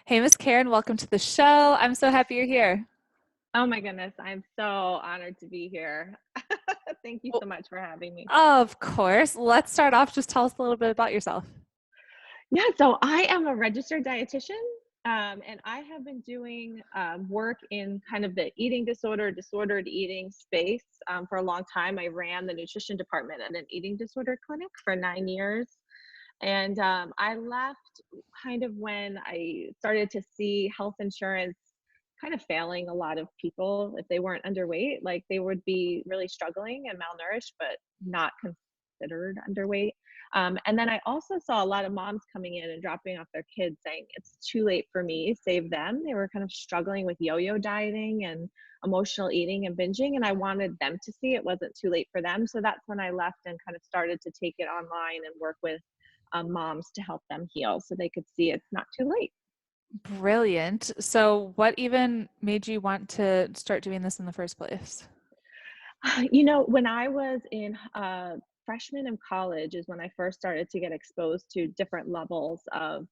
Hey, Miss Karen, welcome to the show. I'm so happy you're here. Oh my goodness, I'm so honored to be here. Thank you Well, so much for having me. of course. Let's start off. Just tell us a little bit about yourself. Yeah, so I am a registered dietitian, and I have been doing work in kind of the eating disordered eating space for a long time. I ran the nutrition department at an eating disorder clinic for 9 years. And I left kind of when I started to see health insurance kind of failing a lot of people if they weren't underweight. Like they would be really struggling and malnourished, but not considered underweight. And then I also saw a lot of moms coming in and dropping off their kids saying, it's too late for me, save them. They were kind of struggling with yo yo dieting and emotional eating and binging. And I wanted them to see it wasn't too late for them. So that's when I left and kind of started to take it online and work with moms to help them heal so they could see it's not too late. Brilliant. So, what even made you want to start doing this in the first place? When I was in freshman in college is when I first started to get exposed to different levels of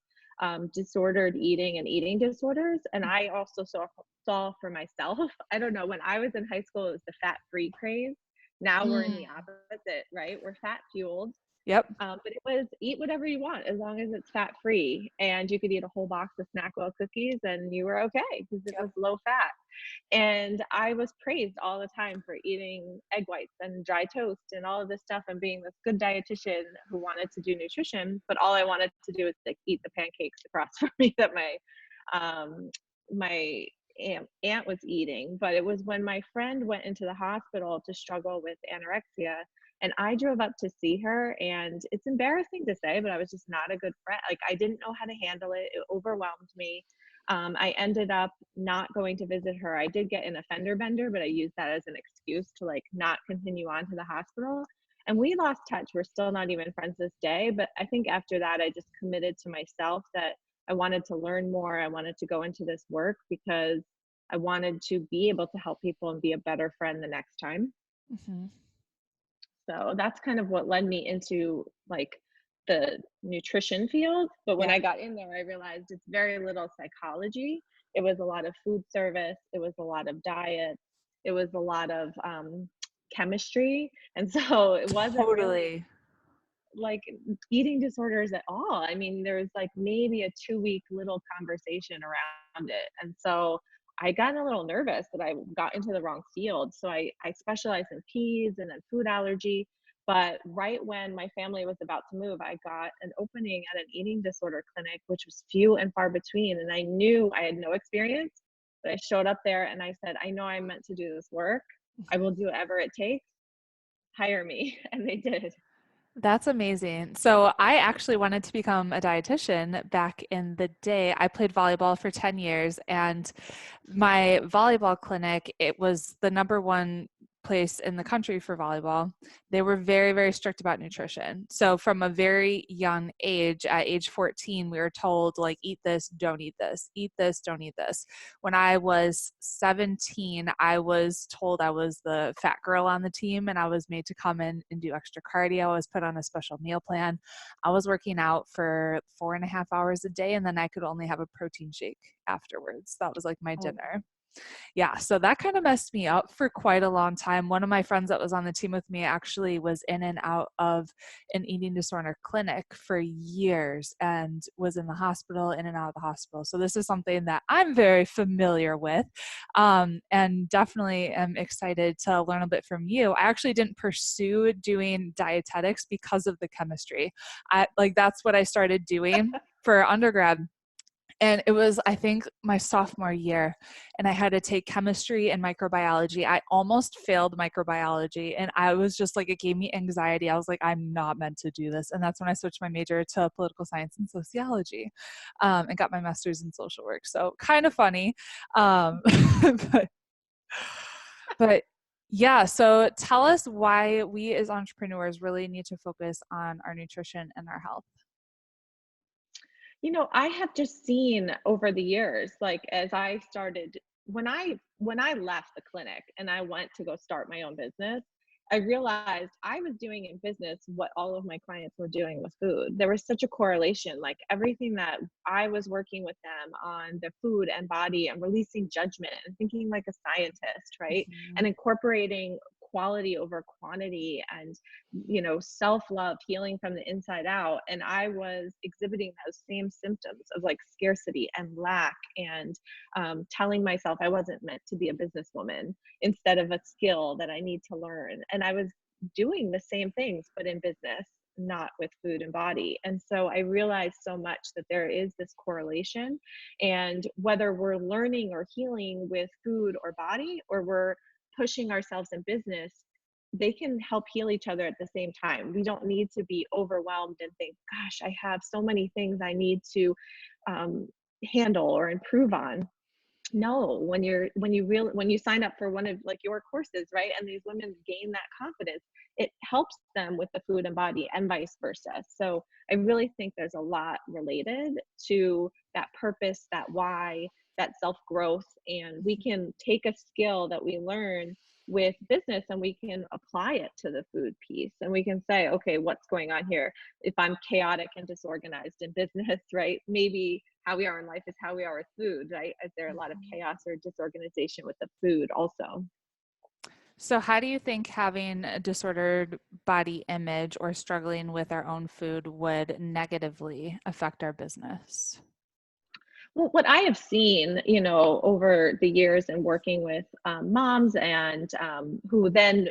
disordered eating and eating disorders. And I also saw for myself, I don't know, when I was in high school, it was the fat free craze. Now we're in the Mm. opposite, right? We're fat fueled. Yep. But it was eat whatever you want as long as it's fat free. And you could eat a whole box of Snackwell cookies and you were okay because it Yep. was low fat. And I was praised all the time for eating egg whites and dry toast and all of this stuff and being this good dietitian who wanted to do nutrition. But all I wanted to do was like eat the pancakes across from me that um, my aunt was eating. But it was when my friend went into the hospital to struggle with anorexia and I drove up to see her, and it's embarrassing to say, but I was just not a good friend. Like, I didn't know how to handle it. It overwhelmed me. I ended up not going to visit her. I did get an offender bender, but I used that as an excuse to like not continue on to the hospital. And we lost touch. We're still not even friends this day. But I think after that, I just committed to myself that I wanted to learn more. I wanted to go into this work because I wanted to be able to help people and be a better friend the next time. Hmm. So that's kind of what led me into like the nutrition field. But when Yeah. I got in there, I realized it's very little psychology. It was a lot of food service, it was a lot of diet, it was a lot of chemistry. And so it wasn't really Totally. like eating disorders at all. I mean, there was like maybe a 2 week little conversation around it. And so I got a little nervous that I got into the wrong field. So I specialized in peds and then food allergy. But right when my family was about to move, I got an opening at an eating disorder clinic, which was few and far between. And I knew I had no experience, but I showed up there and I said, I know I'm meant to do this work. I will do whatever it takes. Hire me. And they did. That's amazing. So I actually wanted to become a dietitian back in the day. I played volleyball for 10 years and my volleyball clinic, it was the number one place in the country for volleyball. They were very, very strict about nutrition. So from a very young age, at age 14, we were told like eat this, don't eat this, eat this, don't eat this. When I was 17, I was told I was the fat girl on the team and I was made to come in and do extra cardio. I was put on a special meal plan. I was working out for 4.5 hours a day and then I could only have a protein shake afterwards. That was like my Oh, dinner. Yeah, so that kind of messed me up for quite a long time. One of my friends that was on the team with me actually was in and out of an eating disorder clinic for years and was in the hospital, in and out of the hospital. So this is something that I'm very familiar with, and definitely am excited to learn a bit from you. I actually didn't pursue doing dietetics because of the chemistry. I like that's what I started doing for undergrad, and it was, I think, my sophomore year, and I had to take chemistry and microbiology. I almost failed microbiology, and I was just like, it gave me anxiety. I was like, I'm not meant to do this. And that's when I switched my major to political science and sociology, and got my master's in social work. So kind of funny. Um, but, but yeah, so tell us why we as entrepreneurs really need to focus on our nutrition and our health. I have just seen over the years, like as I started when I left the clinic and I went to go start my own business, I realized I was doing in business what all of my clients were doing with food. There was such a correlation, like everything that I was working with them on the food and body and releasing judgment and thinking like a scientist, right? Mhm. And incorporating quality over quantity and self-love, healing from the inside out. And I was exhibiting those same symptoms of like scarcity and lack and telling myself I wasn't meant to be a businesswoman instead of a skill that I need to learn. And I was doing the same things, but in business, not with food and body. And so I realized so much that there is this correlation. And whether we're learning or healing with food or body, or we're pushing ourselves in business, they can help heal each other at the same time. We don't need to be overwhelmed and think, gosh, I have so many things I need to um, handle or improve on. No, when you sign up for one of like your courses, right, and these women gain that confidence, it helps them with the food and body and vice versa. So I really think there's a lot related to that purpose, that why, that self-growth, and we can take a skill that we learn with business and we can apply it to the food piece, and we can say, okay, what's going on here? If I'm chaotic and disorganized in business, right, maybe how we are in life is how we are with food, right? Is there a lot of Mhm. chaos or disorganization with the food also? So, how do you think having a disordered body image or struggling with our own food would negatively affect our business? Well, what I have seen, over the years and working with moms and who then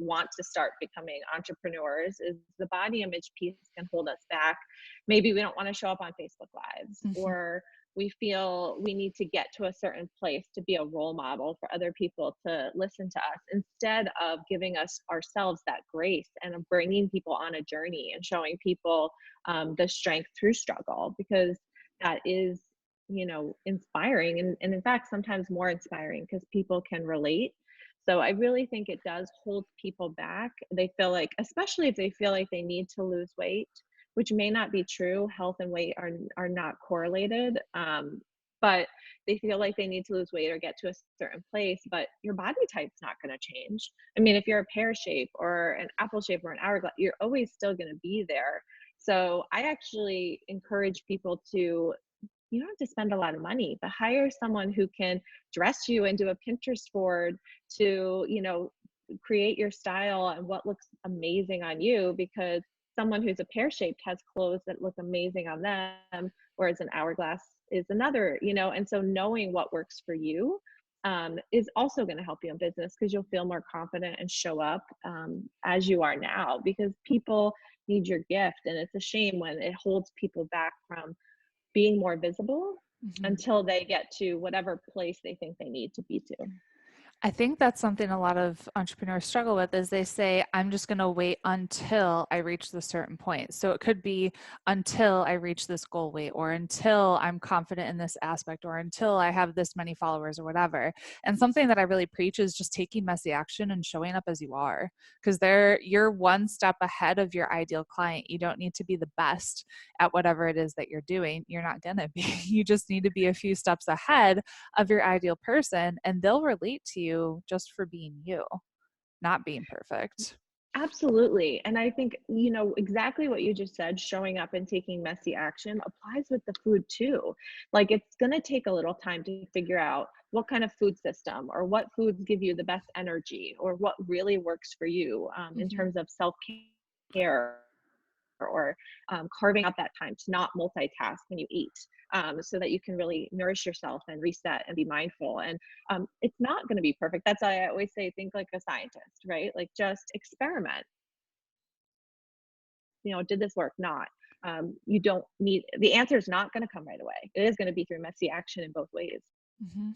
want to start becoming entrepreneurs, is the body image piece can hold us back. Maybe we don't want to show up on Facebook Lives, Mhm. or we feel we need to get to a certain place to be a role model for other people to listen to us, instead of giving us ourselves that grace and of bringing people on a journey and showing people the strength through struggle, because that is inspiring, and in fact sometimes more inspiring because people can relate. So I really think it does hold people back. They feel like, especially if they feel like they need to lose weight, which may not be true. Health and weight are not correlated. But they feel like they need to lose weight or get to a certain place, but your body type's not going to change. I mean, if you're a pear shape or an apple shape or an hourglass, you're always still going to be there. So I actually encourage people to, you don't have to spend a lot of money, but hire someone who can dress you and do a Pinterest board to, create your style and what looks amazing on you, because someone who's a pear shaped has clothes that look amazing on them, whereas an hourglass is another, and so knowing what works for you is also going to help you in business, because you'll feel more confident and show up as you are now, because people need your gift. And it's a shame when it holds people back from being more visible Mhm. until they get to whatever place they think they need to be to. I think that's something a lot of entrepreneurs struggle with is they say, I'm just going to wait until I reach this certain point. So it could be until I reach this goal weight, or until I'm confident in this aspect, or until I have this many followers or whatever. And something that I really preach is just taking messy action and showing up as you are, because you're one step ahead of your ideal client. You don't need to be the best at whatever it is that you're doing. You're not going to be. You just need to be a few steps ahead of your ideal person, and they'll relate to you just for being you, not being perfect. Absolutely. And I think, exactly what you just said, showing up and taking messy action applies with the food too. Like, it's going to take a little time to figure out what kind of food system or what foods give you the best energy or what really works for you in Mhm. terms of self care, or carving out that time to not multitask when you eat, so that you can really nourish yourself and reset and be mindful. And it's not going to be perfect. That's why I always say, think like a scientist, right? Like, just experiment. Did this work? Not. You don't need, the answer is not going to come right away. It is going to be through messy action in both ways. Mhm.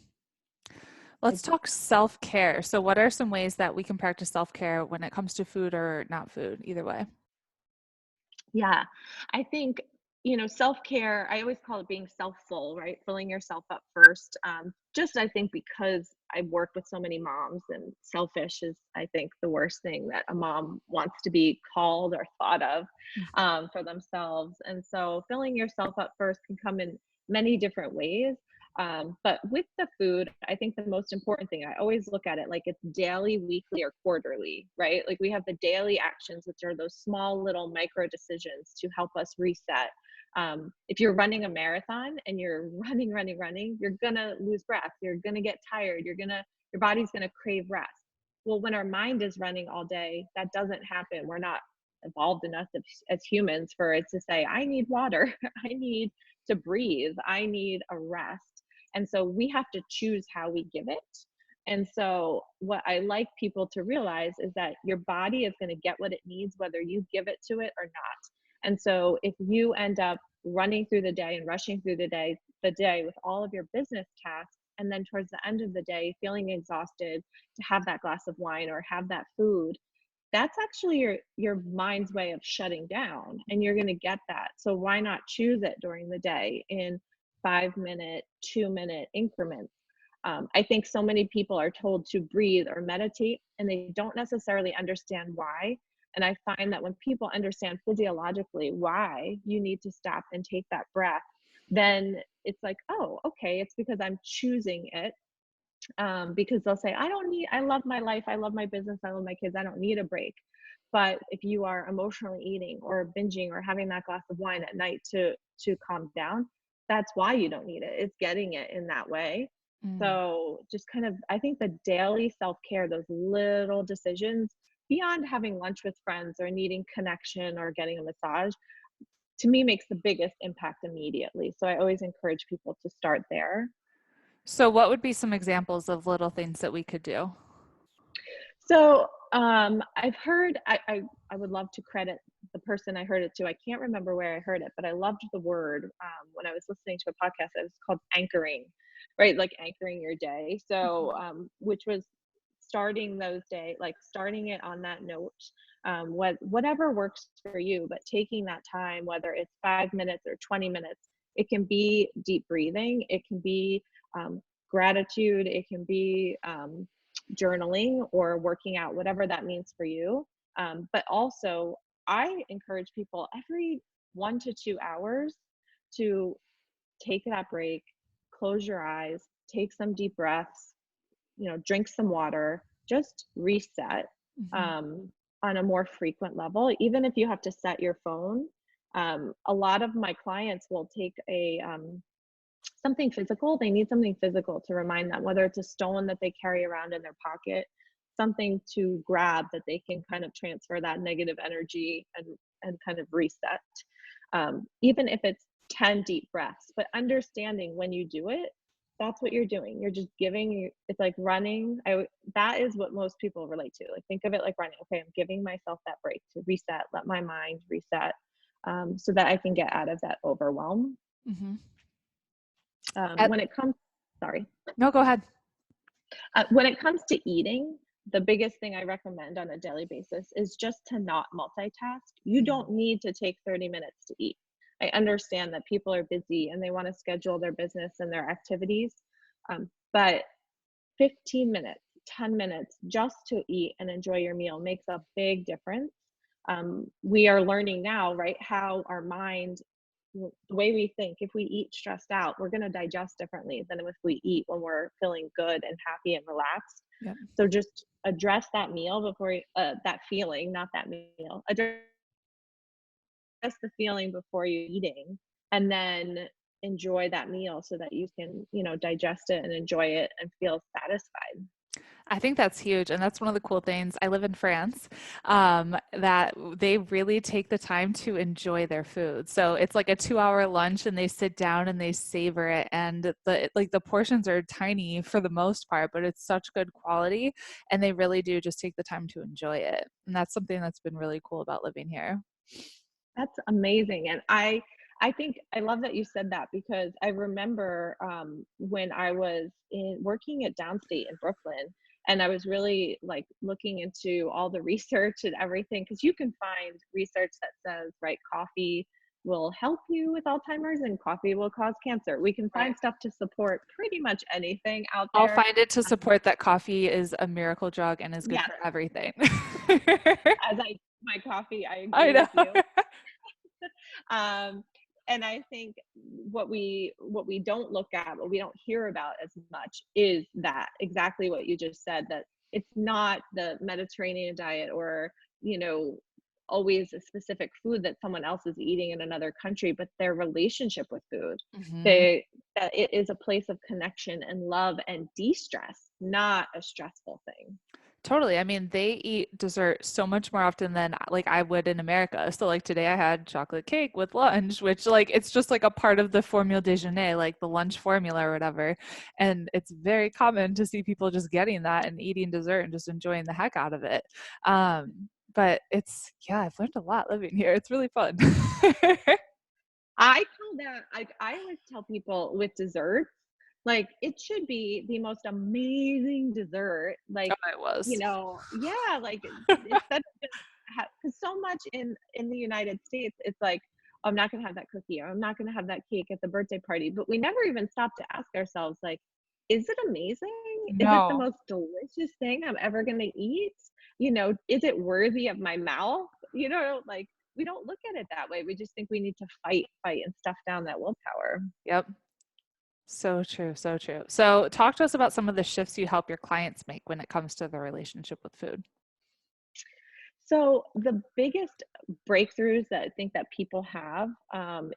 I Let's talk self care. So, what are some ways that we can practice self care when it comes to food or not food, either way? Yeah, I think, self-care, I always call it being self-full, right? Filling yourself up first. Just, I think, because I've worked with so many moms, and selfish is, I think, the worst thing that a mom wants to be called or thought of Mhm. for themselves. And so filling yourself up first can come in many different ways. But with the food, I think the most important thing, I always look at it like it's daily, weekly, or quarterly, right? Like we have the daily actions, which are those small little micro decisions to help us reset. If you're running a marathon and you're running, you're gonna lose breath. You're gonna get tired. Your body's gonna crave rest. Well, when our mind is running all day, that doesn't happen. We're not evolved enough as humans for it to say, I need water, I need to breathe, I need a rest. And so we have to choose how we give it. And so, what I like people to realize is that your body is going to get what it needs, whether you give it to it or not. And so, if you end up running through the day and rushing through the day with all of your business tasks, and then towards the end of the day, feeling exhausted to have that glass of wine or have that food, that's actually your mind's way of shutting down, and you're going to get that. So why not choose it during the day in 5 minute, 2 minute increments? I think so many people are told to breathe or meditate, and they don't necessarily understand why. And I find that when people understand physiologically why you need to stop and take that breath, then it's like, oh, okay, it's because I'm choosing it. Because they'll say, I love my life, I love my business, I love my kids, I don't need a break. But if you are emotionally eating or binging or having that glass of wine at night to calm down, that's why you don't need it. It's getting it in that way. Mm. So just kind of, I think the daily self-care, those little decisions beyond having lunch with friends or needing connection or getting a massage, to me makes the biggest impact immediately. So I always encourage people to start there. So what would be some examples of little things that we could do? So I've heard, I would love to credit the person I heard it to. I can't remember where I heard it, but I loved the word when I was listening to a podcast. It was called anchoring, right? Like anchoring your day. So, Mhm. which was starting those day, like starting it on that note, whatever works for you, but taking that time, whether it's 5 minutes or 20 minutes, it can be deep breathing, it can be um, gratitude, it can be journaling or working out, whatever that means for you. But also, I encourage people every 1 to 2 hours to take that break, close your eyes, take some deep breaths, drink some water, just reset Mhm. um, on a more frequent level. Even if you have to set your phone, a lot of my clients will take a something physical. They need something physical to remind them, whether it's a stone that they carry around in their pocket, something to grab that they can kind of transfer that negative energy and kind of reset. Even if it's 10 deep breaths, but understanding when you do it, that's what you're doing. You're just giving, it's like running. That is what most people relate to. Like think of it like running. Okay, I'm giving myself that break to reset, let my mind reset, so that I can get out of that overwhelm. Mhm. When it comes, sorry, No, go ahead. when it comes to eating, the biggest thing I recommend on a daily basis is just to not multitask. You Mhm. don't need to take 30 minutes to eat. I understand that people are busy and they want to schedule their business and their activities, but 15 minutes, 10 minutes just to eat and enjoy your meal makes a big difference. We are learning now, right, how our mind, the way we think, if we eat stressed out, we're going to digest differently than if we eat when we're feeling good and happy and relaxed. Yep. So just address that meal before that feeling, not that meal. Address the feeling before you eating, and then enjoy that meal so that you can, digest it and enjoy it and feel satisfied. I think that's huge. And that's one of the cool things. I live in France, that they really take the time to enjoy their food. So it's like a 2 hour lunch and they sit down and they savor it. And the portions are tiny for the most part, but it's such good quality. And they really do just take the time to enjoy it. And that's something that's been really cool about living here. That's amazing. And I think I love that you said that because I remember when I was working at Downstate in Brooklyn, and I was really like looking into all the research and everything, because you can find research that says, right, coffee will help you with Alzheimer's and coffee will cause cancer. We can Right. find stuff to support pretty much anything out I'll there. find it to Um, support that coffee is a miracle drug and is good yes, for everything. as I my coffee, I I agree know. with you. Um, And I think what we don't look at, what we don't hear about as much is that exactly what you just said, that it's not the Mediterranean diet or, you know, always a specific food that someone else is eating in another country, but their relationship with food. Mhm. They that it is a place of connection and love and de-stress, not a stressful thing. Totally. I mean, they eat dessert so much more often than like I would in America. So like today I had chocolate cake with lunch, which like it's just like a part of the formule déjeuner, like the lunch formula or whatever. And it's very common to see people just getting that and eating dessert and just enjoying the heck out of it. But it's yeah, I've learned a lot living here. It's really fun. I call that I always tell people with desserts, like, it should be the most amazing dessert, Oh, like, it was. yeah, like, instead of just because so much in the United States, it's like, "Oh, I'm not gonna have that cookie, or I'm not gonna have that cake at the birthday party," but we never even stop to ask ourselves, like, "Is it amazing? Is it the No. most delicious thing I'm ever gonna eat? You know, is it worthy of my mouth?" You know, like, we don't look at it that way. We just think we need to fight, and stuff down that willpower. Yep. So true, so true. So talk to us about some of the shifts you help your clients make when it comes to their relationship with food. So the biggest breakthroughs that I think that people have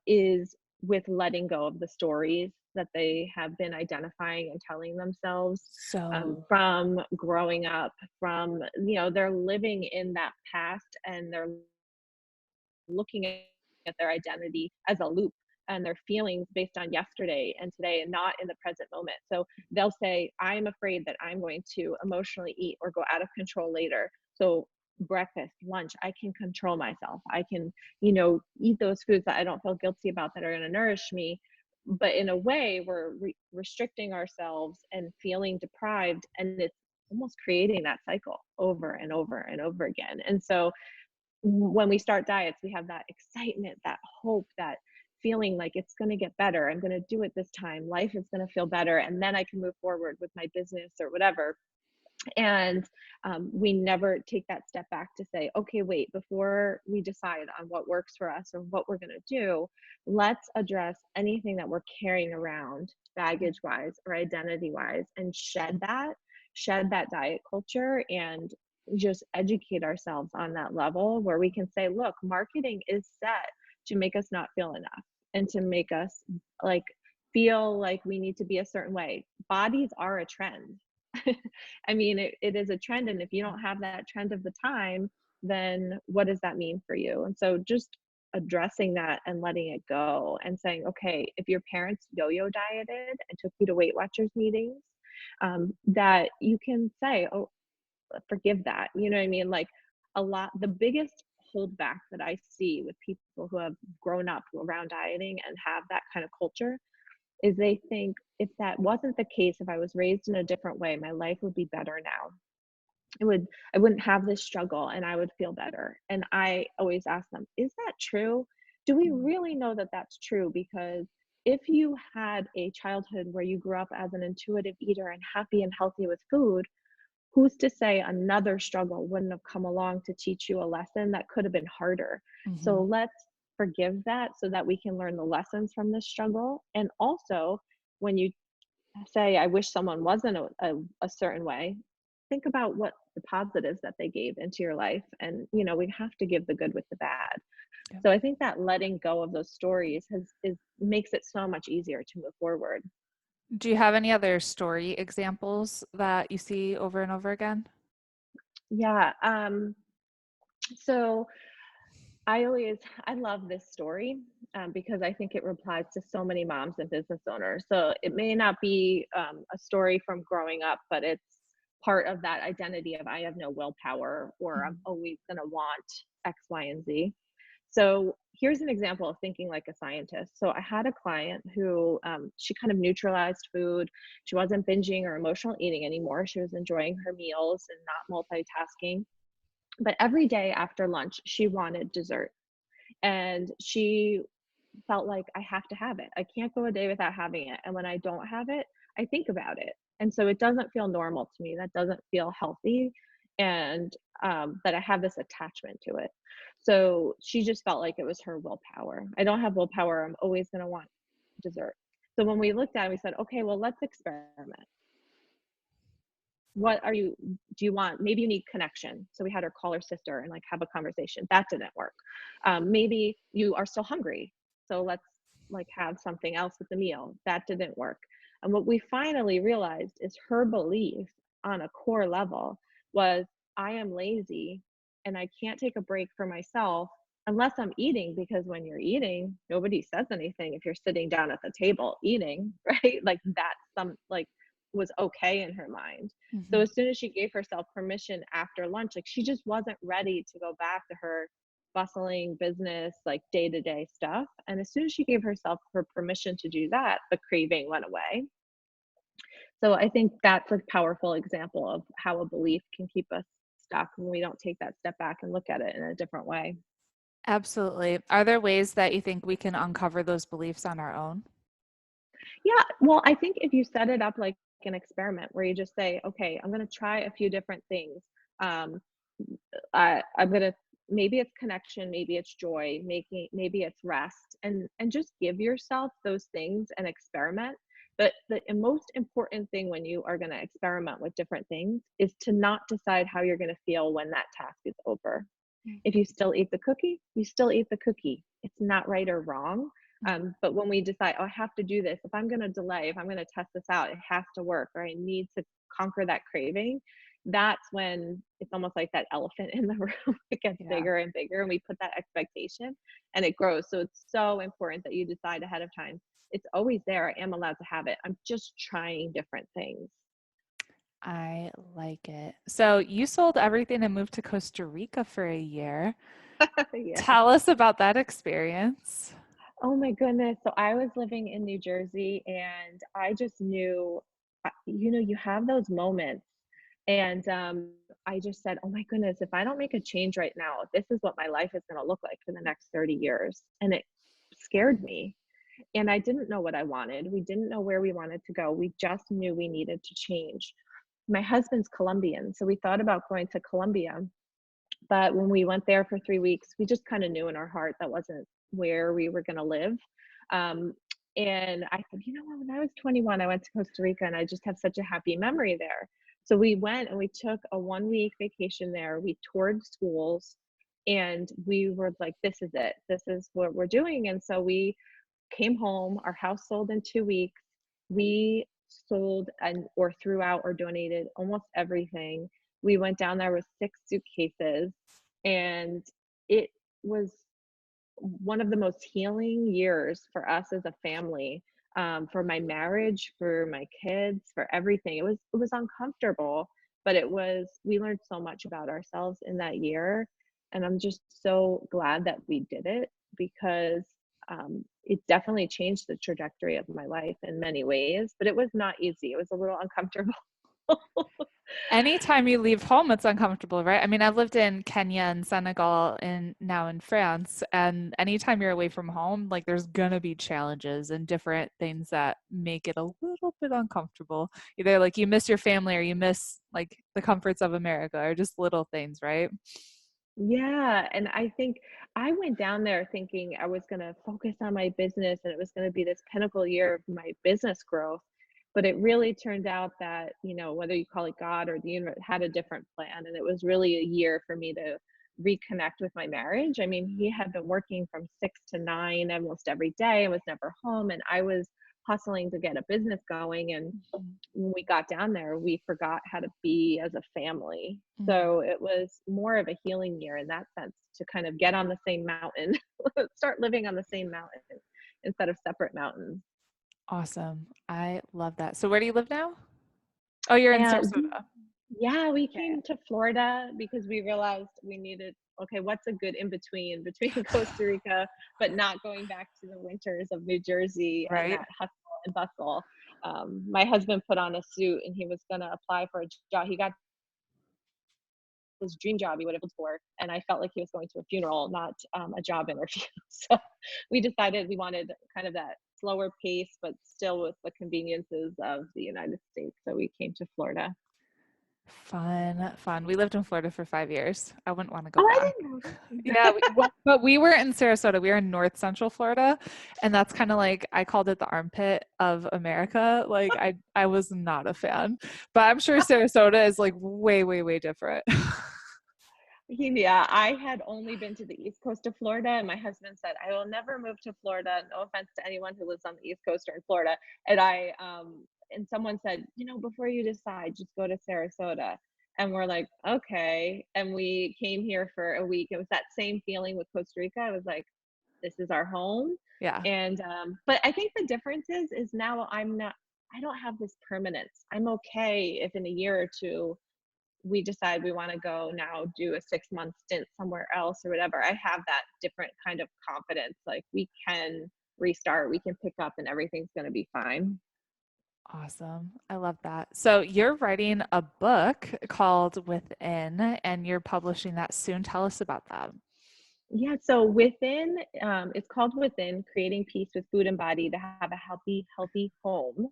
is with letting go of the stories that they have been identifying and telling themselves So from growing up, from they're living in that past and they're looking at their identity as a loop and their feelings based on yesterday and today and not in the present moment. So they'll say, I'm afraid that I'm going to emotionally eat or go out of control later. So breakfast, lunch, I can control myself. I can, eat those foods that I don't feel guilty about that are going to nourish me. But in a way, we're restricting ourselves and feeling deprived. And it's almost creating that cycle over and over and over again. And so when we start diets, we have that excitement, that hope, that feeling like it's going to get better. I'm going to do it this time. Life is going to feel better. And then I can move forward with my business or whatever. And we never take that step back to say, okay, wait, before we decide on what works for us or what we're going to do, let's address anything that we're carrying around baggage wise or identity wise and shed that diet culture and just educate ourselves on that level where we can say, look, marketing is set to make us not feel enough and to make us like feel like we need to be a certain way. Bodies are a trend. I mean, it is a trend. And if you don't have that trend of the time, then what does that mean for you? And so just addressing that and letting it go and saying, okay, if your parents yo yo dieted and took you to Weight Watchers meetings, that you can say, oh, forgive that. You know what I mean? Like the biggest holdback that I see with people who have grown up around dieting and have that kind of culture is they think if that wasn't the case, if I was raised in a different way, my life would be better now. I wouldn't have this struggle and I would feel better. And I always ask them, is that true? Do we really know that that's true? Because if you had a childhood where you grew up as an intuitive eater and happy and healthy with food, who's to say another struggle wouldn't have come along to teach you a lesson that could have been harder? So Mhm. let's forgive that so that we can learn the lessons from this struggle. And also, when you say, I wish someone wasn't a certain way, think about what the positives that they gave into your life. And, we have to give the good with the bad. Yep. So I think that letting go of those stories is makes it so much easier to move forward. Do you have any other story examples that you see over and over again? Yeah. So I love this story because I think it applies to so many moms and business owners. So it may not be a story from growing up, but it's part of that identity of I have no willpower or I'm Mhm. always going to want X, Y, and Z. So here's an example of thinking like a scientist. So I had a client who she kind of neutralized food. She wasn't binging or emotional eating anymore. She was enjoying her meals and not multitasking. But every day after lunch, she wanted dessert. And she felt like I have to have it. I can't go a day without having it. And when I don't have it, I think about it. And so it doesn't feel normal to me. That doesn't feel healthy. And that I have this attachment to it. So she just felt like it was her willpower. I don't have willpower. I'm always going to want dessert. So when we looked at it, we said, okay, well, let's experiment. What are you, do you want, maybe you need connection. So we had her call her sister and like have a conversation. That didn't work. Maybe you are still hungry. So let's like have something else with the meal. That didn't work. And what we finally realized is her belief on a core level was, I am lazy and I can't take a break for myself unless I'm eating, because when you're eating, nobody says anything if you're sitting down at the table eating, right? Like that's some like was okay in her mind. So Mhm. as soon as she gave herself permission after lunch, like she just wasn't ready to go back to her bustling business, like day to day stuff. And as soon as she gave herself her permission to do that, the craving went away. So I think that's a powerful example of how a belief can keep us stuck when we don't take that step back and look at it in a different way. Absolutely. Are there ways that you think we can uncover those beliefs on our own? Yeah, well, I think if you set it up like an experiment where you just say, okay, I'm going to try a few different things. Um, I'm gonna, maybe it's connection, maybe it's joy, maybe it's rest, and just give yourself those things and experiment. But the most important thing when you are gonna experiment with different things is to not decide how you're gonna feel when that task is over. If you still eat the cookie, you still eat the cookie. It's not right or wrong. Mhm. But when we decide, oh, I have to do this, if I'm going to delay, if I'm going to test this out, it has to work, or I need to conquer that craving. That's when it's almost like that elephant in the room. It gets Yeah. bigger and bigger, and we put that expectation and it grows. So it's so important that you decide ahead of time. It's always there. I am allowed to have it. I'm just trying different things. I like it. So you sold everything and moved to Costa Rica for a year. Yeah. Tell us about that experience. Oh my goodness. So I was living in New Jersey and I just knew, you have those moments. And I just said, oh my goodness, if I don't make a change right now, this is what my life is going to look like for the next 30 years. And it scared me. And I didn't know what I wanted. We didn't know where we wanted to go. We just knew we needed to change. My husband's Colombian. So we thought about going to Colombia. But when we went there for 3 weeks, we just kind of knew in our heart that wasn't where we were going to live. Um, and I said, you know what, when I was 21, I went to Costa Rica and I just have such a happy memory there. So we went and we took a 1 week vacation there. We toured schools and we were like, this is it. This is what we're doing. And so we came home. Our house sold in 2 weeks. We sold and or threw out or donated almost everything. We went down there with 6 suitcases, and it was one of the most healing years for us as a family, for my marriage, for my kids, for everything. It was uncomfortable, but we learned so much about ourselves in that year, and I'm just so glad that we did it because it definitely changed the trajectory of my life in many ways. But it was not easy. It was a little uncomfortable. Anytime you leave home, it's uncomfortable, right? I mean, I've lived in Kenya and Senegal and now in France, and anytime you're away from home, like there's gonna be challenges and different things that make it a little bit uncomfortable. Either like you miss your family or you miss like the comforts of America or just little things, right? Yeah, and I think I went down there thinking I was gonna focus on my business and it was gonna be this pinnacle year of my business growth. But it really turned out that, whether you call it God or the universe had a different plan. And it was really a year for me to reconnect with my marriage. I mean, he had been working from 6 to 9 almost every day and was never home. And I was hustling to get a business going. And Mhm. when we got down there, we forgot how to be as a family. Mhm. So it was more of a healing year in that sense to kind of get on the same mountain, start living on the same mountain instead of separate mountains. Awesome. I love that. So where do you live now? Oh, you're in And Sarasota. yeah, we Yeah. came to Florida because we realized we needed, okay, what's a good in between Costa Rica, but not going back to the winters of New Jersey and Right? that hustle and bustle. My husband put on a suit and he was going to apply for a job. He got his dream job he would have looked for. And I felt like he was going to a funeral, not a job interview. So we decided we wanted kind of that slower pace, but still with the conveniences of the United States. So we came to Florida. Fun, fun. We lived in Florida for 5 years. I wouldn't want to go Oh, I back. didn't know Yeah, that. but we were in Sarasota. We were in North Central Florida, and that's kind of like I called it the armpit of America. Like I was not a fan, but I'm sure Sarasota is like way, way, way different. Yeah, I had only been to the East Coast of Florida, and my husband said, "I will never move to Florida." No offense to anyone who lives on the East Coast or in Florida. And someone said, before you decide, just go to Sarasota. And we're like, okay. And we came here for a week. It was that same feeling with Costa Rica. I was like, this is our home. Yeah. And but I think the difference is now I don't have this permanence. I'm okay if in a year or two we decide we want to go now do a 6-month stint somewhere else or whatever. I have that different kind of confidence. Like we can restart, we can pick up, and everything's going to be fine. Awesome. I love that. So you're writing a book called Within, and you're publishing that soon. Tell us about that. Yeah, so within, it's called Within, Creating Peace with Food and Body to have a healthy home.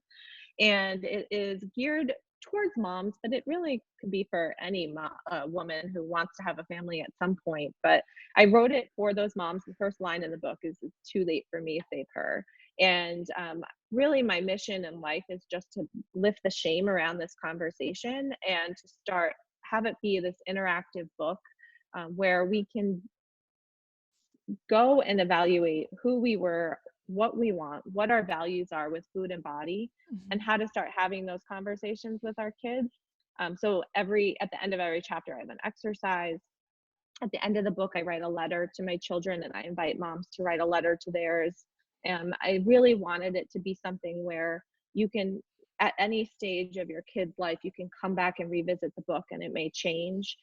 And it is geared towards moms, but it really could be for any woman who wants to have a family at some point. But I wrote it for those moms. The first line in the book is, "It's too late for me, save her." And really, my mission in life is just to lift the shame around this conversation and to have it be this interactive book where we can go and evaluate who we were, what we want, what our values are with food and body, and Mhm. how to start having those conversations with our kids. So at the end of every chapter, I have an exercise. At the end of the book, I write a letter to my children, and I invite moms to write a letter to theirs. And I really wanted it to be something where you can, at any stage of your kid's life, you can come back and revisit the book, and it may change.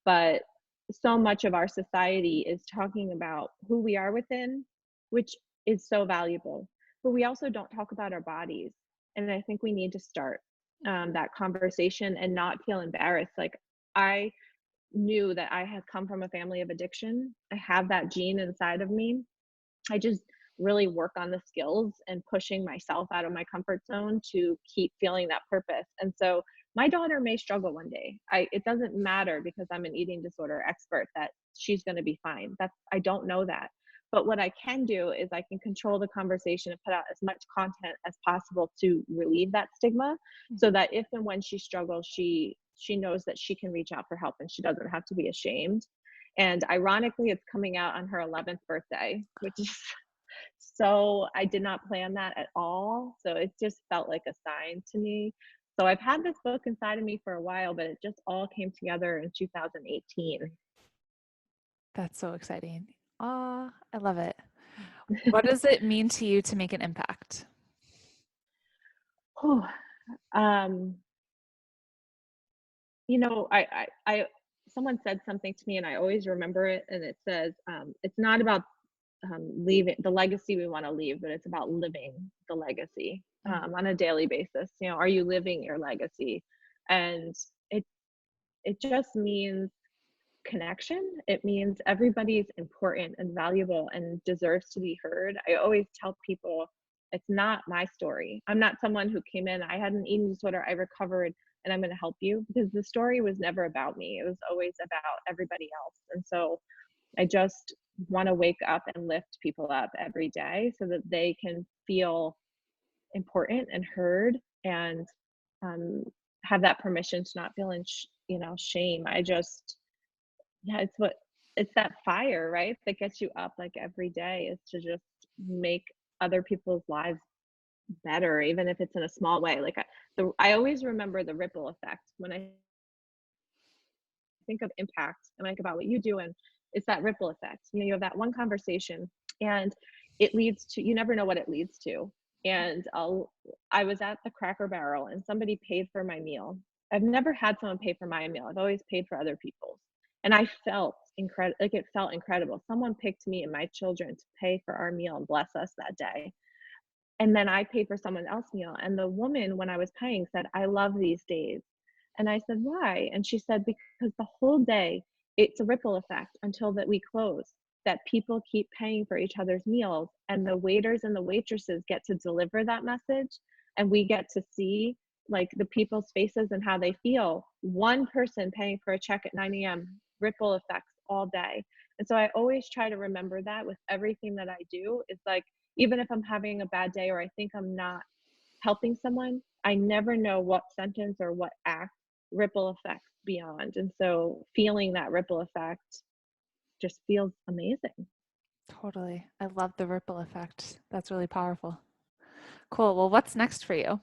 But so much of our society is talking about who we are within, which is so valuable. But we also don't talk about our bodies. And I think we need to start that conversation and not feel embarrassed. Like, I knew that I had come from a family of addiction. I have that gene inside of me. I just really work on the skills and pushing myself out of my comfort zone to keep feeling that purpose. And so my daughter may struggle one day. It doesn't matter because I'm an eating disorder expert that she's going to be fine. I don't know that. But what I can do is I can control the conversation and put out as much content as possible to relieve that stigma so Mhm. that if and when she struggles, she knows that she can reach out for help and she doesn't have to be ashamed. And ironically, it's coming out on her 11th birthday, which is so I did not plan that at all. So it just felt like a sign to me. So I've had this book inside of me for a while, but it just all came together in 2018. That's so exciting. Ah, I love it. What does it mean to you to make an impact? Whew. um, Someone said something to me and I always remember it. And it says, it's not about leaving the legacy we want to leave, but it's about living the legacy Mm. on a daily basis. Are you living your legacy? And it it just means connection. It means everybody's important and valuable and deserves to be heard. I always tell people it's not my story. I'm not someone who came in, I had an eating disorder, I recovered, and I'm going to help you, because the story was never about me. It was always about everybody else. And so I just want to wake up and lift people up every day so that they can feel important and heard, and um, have that permission to not feel in shame. Yeah, it's that fire, right? That gets you up like every day, is to just make other people's lives better, even if it's in a small way. Like I always remember the ripple effect when I think of impact and I think about what you do, and it's that ripple effect. You have that one conversation, and it leads to, you never know what it leads to. And I was at the Cracker Barrel and somebody paid for my meal. I've never had someone pay for my meal. I've always paid for other people's. And I felt incredible. Like, it felt incredible. Someone picked me and my children to pay for our meal and bless us that day. And then I paid for someone else's meal. And the woman, when I was paying, said, "I love these days." And I said, "Why?" And she said, "Because the whole day, it's a ripple effect until that we close, that people keep paying for each other's meals. And the waiters and the waitresses get to deliver that message. And we get to see like the people's faces and how they feel. One person paying for a check at 9 a.m., ripple effects all day. And so I always try to remember that with everything that I do. It's like, even if I'm having a bad day or I think I'm not helping someone, I never know what sentence or what act ripple effects beyond. And so feeling that ripple effect just feels amazing. Totally. I love the ripple effect. That's really powerful. Cool. Well, what's next for you?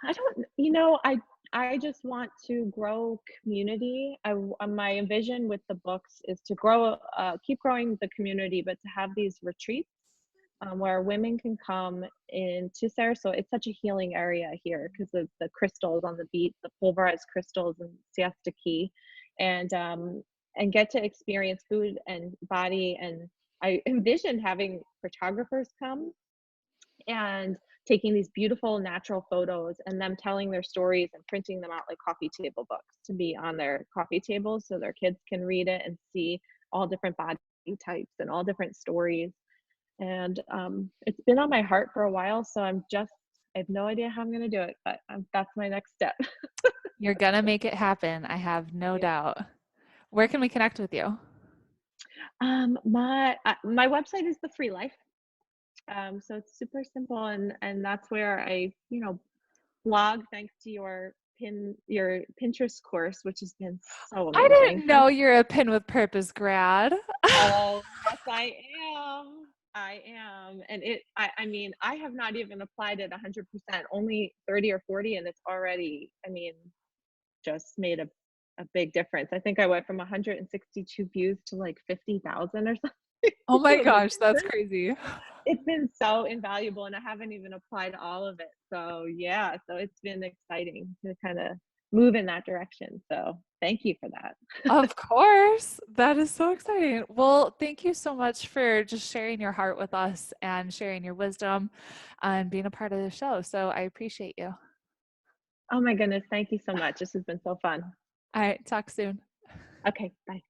I don't, I just want to grow community. My vision with the books is to keep growing the community, but to have these retreats where women can come into Sarasota. It's such a healing area here because of the crystals on the beach, the pulverized crystals and Siesta Key, and get to experience food and body. And I envisioned having photographers come and taking these beautiful natural photos and them telling their stories and printing them out like coffee table books to be on their coffee tables so their kids can read it and see all different body types and all different stories. And it's been on my heart for a while, so I have no idea how I'm going to do it, but that's my next step. You're gonna make it happen. I have no Yeah. doubt. Where can we connect with you? My website is the Free Life. So it's super simple, and that's where I, blog thanks to your Pinterest course, which has been so I amazing. didn't know you're a Pin with Purpose grad. Oh, yes, I am. I am. And I mean, I have not even applied at 100%, only 30 or 40, and it's already, I mean, just made a big difference. I think I went from 162 views to like 50,000 or something. Oh my So gosh, that's crazy. it's been so invaluable, and I haven't even applied all of it. So yeah, so it's been exciting to kind of move in that direction. So thank you for that. Of course. That is so exciting. Well, thank you so much for just sharing your heart with us and sharing your wisdom and being a part of the show. So I appreciate you. Oh my goodness, thank you so much. This has been so fun. All right, talk soon. Okay, bye.